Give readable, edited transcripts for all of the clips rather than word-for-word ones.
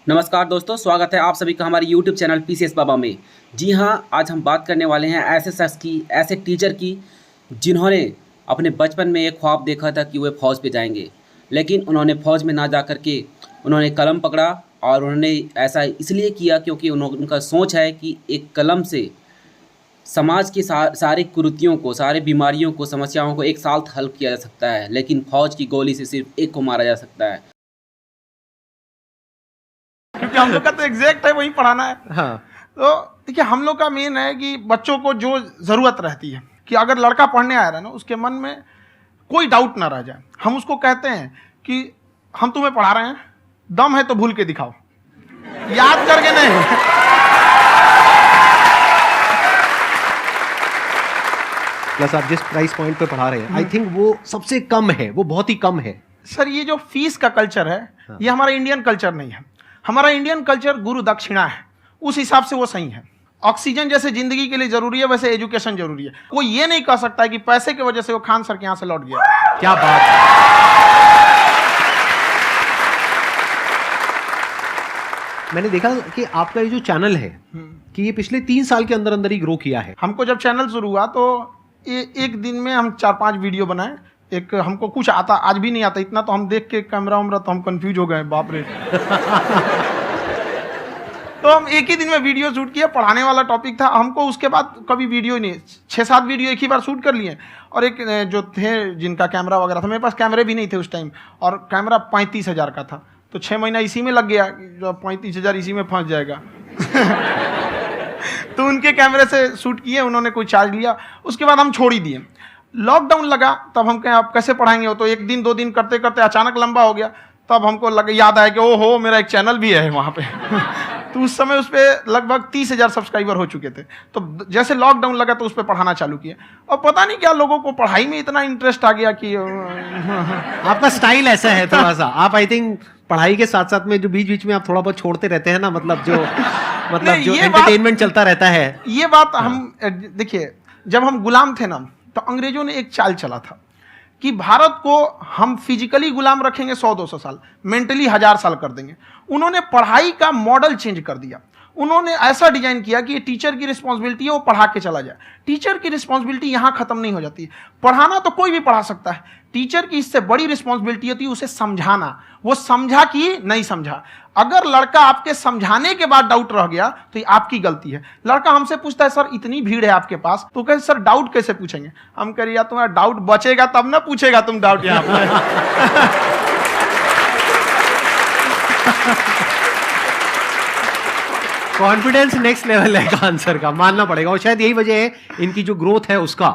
नमस्कार दोस्तों, स्वागत है आप सभी का हमारे YouTube चैनल पीसीएस बाबा में। जी हाँ, आज हम बात करने वाले हैं ऐसे शख्स की, ऐसे टीचर की जिन्होंने अपने बचपन में एक ख्वाब देखा था कि वे फ़ौज पे जाएंगे, लेकिन उन्होंने फ़ौज में ना जा कर के उन्होंने कलम पकड़ा और उन्होंने ऐसा इसलिए किया क्योंकि उनका सोच है कि एक कलम से समाज की सारी कुरीतियों को, सारी बीमारियों को, समस्याओं को एक साथ हल किया जा सकता है, लेकिन फ़ौज की गोली से सिर्फ एक को मारा जा सकता है। क्योंकि हम लोग का तो एग्जैक्ट है वही पढ़ाना है। हाँ। तो देखिए, हम लोग का मेन है कि बच्चों को जो जरूरत रहती है कि अगर लड़का पढ़ने आया रहा ना, उसके मन में कोई डाउट ना रह जाए। हम उसको कहते हैं कि हम तुम्हें पढ़ा रहे हैं, दम है तो भूल के दिखाओ, याद करके नहीं। प्लस आप जिस प्राइस पॉइंट पे पढ़ा रहे हैं, आई थिंक वो सबसे कम है, वो बहुत ही कम है। सर, ये जो फीस का कल्चर है, ये हमारा इंडियन कल्चर नहीं है। हमारा इंडियन कल्चर गुरु दक्षिणा है, उस हिसाब से वो सही है। ऑक्सीजन जैसे जिंदगी के लिए जरूरी है, वैसे एजुकेशन जरूरी है। कोई ये नहीं कह सकता है कि पैसे की वजह से वो खान सर के यहां से लौट गया। क्या बात है। मैंने देखा कि आपका ये जो चैनल है कि ये पिछले 3 साल के अंदर अंदर ही ग्रो किया है। हमको जब चैनल शुरू हुआ तो एक दिन में हम 4-5 वीडियो बनाए। एक हमको कुछ आता, आज भी नहीं आता इतना, तो हम देख के कैमरा उमरा तो हम कंफ्यूज हो गए, बाप रे। तो हम एक ही दिन में वीडियो शूट किया, पढ़ाने वाला टॉपिक था हमको। उसके बाद कभी वीडियो नहीं, 6-7 वीडियो एक ही बार शूट कर लिए। और एक जो थे जिनका कैमरा वगैरह था, मेरे पास कैमरे भी नहीं थे उस टाइम, और कैमरा 35,000 का था। तो 6 महीना इसी में लग गया, जो 35,000 इसी में फंस जाएगा। तो उनके कैमरे से शूट किए, उन्होंने कोई चार्ज लिया, उसके बाद हम छोड़ ही दिए। लॉकडाउन लगा, तब हम कहें आप कैसे पढ़ाएंगे। वो तो 1 दिन 2 दिन करते करते अचानक लंबा हो गया। तब हमको याद आया कि ओहो, मेरा एक चैनल भी है वहाँ पे। तो उस समय उस पर लगभग 30,000 सब्सक्राइबर हो चुके थे। तो जैसे लॉकडाउन लगा तो उस पर पढ़ाना चालू किया, और पता नहीं क्या लोगों को पढ़ाई में इतना इंटरेस्ट आ गया कि आपका स्टाइल ऐसा है थोड़ा सा। आप आई थिंक पढ़ाई के साथ साथ में जो बीच बीच में आप थोड़ा बहुत छोड़ते रहते हैं ना, मतलब जो एंटरटेनमेंट चलता रहता है। ये बात हम देखिए, जब हम गुलाम थे ना, तो अंग्रेजों ने एक चाल चला था कि भारत को हम फिजिकली गुलाम रखेंगे 100-200 साल, मेंटली 1000 साल कर देंगे। उन्होंने पढ़ाई का मॉडल चेंज कर दिया। उन्होंने ऐसा डिजाइन किया कि ये टीचर की रिस्पॉन्सिबिलिटी है, वो पढ़ा के चला जाए। टीचर की रिस्पॉन्सिबिलिटी यहां खत्म नहीं हो जाती। पढ़ाना तो कोई भी पढ़ा सकता है, टीचर की इससे बड़ी रिस्पॉन्सिबिलिटी होती है उसे समझाना। वो समझा कि नहीं समझा। अगर लड़का आपके समझाने के बाद डाउट रह गया तो ये आपकी गलती है। लड़का हमसे पूछता है, सर इतनी भीड़ है आपके पास, तो कहे सर डाउट कैसे पूछेंगे। हम कह रहे यार, तुम्हारा डाउट बचेगा तब ना पूछेगा तुम डाउट यहाँ पे। कॉन्फिडेंस नेक्स्ट लेवल है आंसर का, मानना पड़ेगा। और शायद यही वजह है इनकी जो ग्रोथ है उसका।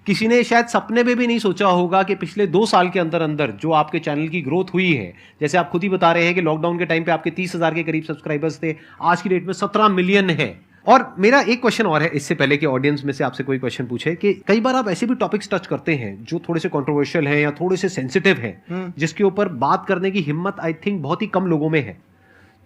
किसी ने शायद सपने में भी नहीं सोचा होगा कि पिछले 2 साल के अंदर अंदर जो आपके चैनल की ग्रोथ हुई है, जैसे आप खुद ही बता रहे हैं कि लॉकडाउन के टाइम पे आपके 30,000 के करीब सब्सक्राइबर्स थे, आज की डेट में 17 मिलियन है। और मेरा एक क्वेश्चन और है, इससे पहले कि ऑडियंस में से आपसे कोई क्वेश्चन पूछे, कि कई बार आप ऐसे भी टॉपिक्स टच करते हैं जो थोड़े से कंट्रोवर्शियल हैं या थोड़े से सेंसिटिव हैं, जिसके ऊपर बात करने की हिम्मत आई थिंक बहुत ही कम लोगों में है।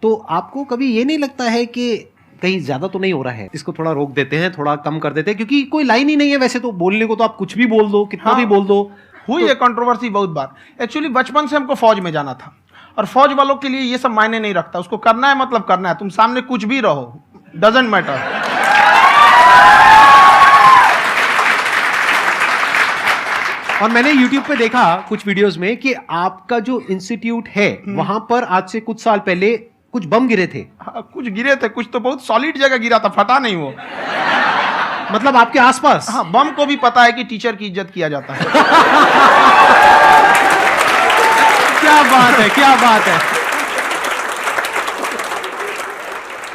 तो आपको कभी ये नहीं लगता है कि कहीं ज्यादा तो नहीं हो रहा है, इसको थोड़ा रोक देते हैं, थोड़ा कम कर देते हैं, क्योंकि कोई लाइन ही नहीं है वैसे तो बोलने को, तो आप कुछ भी बोल दो, कितना भी बोल दो। हुई है कंट्रोवर्सी बहुत बार। एक्चुअली बचपन से हमको फौज में जाना था, और फौज वालों के लिए ये सब मायने नहीं रखता। उसको करना है मतलब करना है, तुम सामने कुछ भी रहो, डजंट मैटर। और मैंने YouTube पे देखा कुछ वीडियोस में कि आपका जो इंस्टीट्यूट है वहां पर आज से कुछ साल पहले कुछ बम गिरे थे। हाँ, कुछ गिरे थे, कुछ तो बहुत सॉलिड जगह गिरा था, फटा नहीं वो। मतलब आपके आसपास। हाँ, बम को भी पता है कि टीचर की इज्जत किया जाता है। क्या बात है, क्या बात है।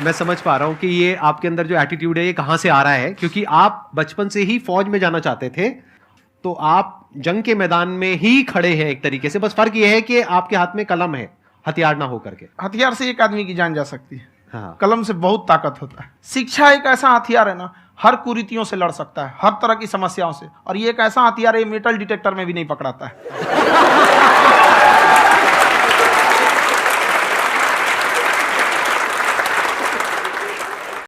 मैं समझ पा रहा हूं कि ये आपके अंदर जो एटीट्यूड है ये कहां से आ रहा है, क्योंकि आप बचपन से ही फौज में जाना चाहते थे, तो आप जंग के मैदान में ही खड़े हैं एक तरीके से। बस फर्क ये है कि आपके हाथ में कलम है, हथियार ना हो करके। हथियार से एक आदमी की जान जा सकती है, हाँ। कलम से बहुत ताकत होता है। शिक्षा एक ऐसा हथियार है ना, हर कुरीतियों से लड़ सकता है, हर तरह की समस्याओं से। और ये एक ऐसा हथियार है, मेटल डिटेक्टर में भी नहीं पकड़ाता है।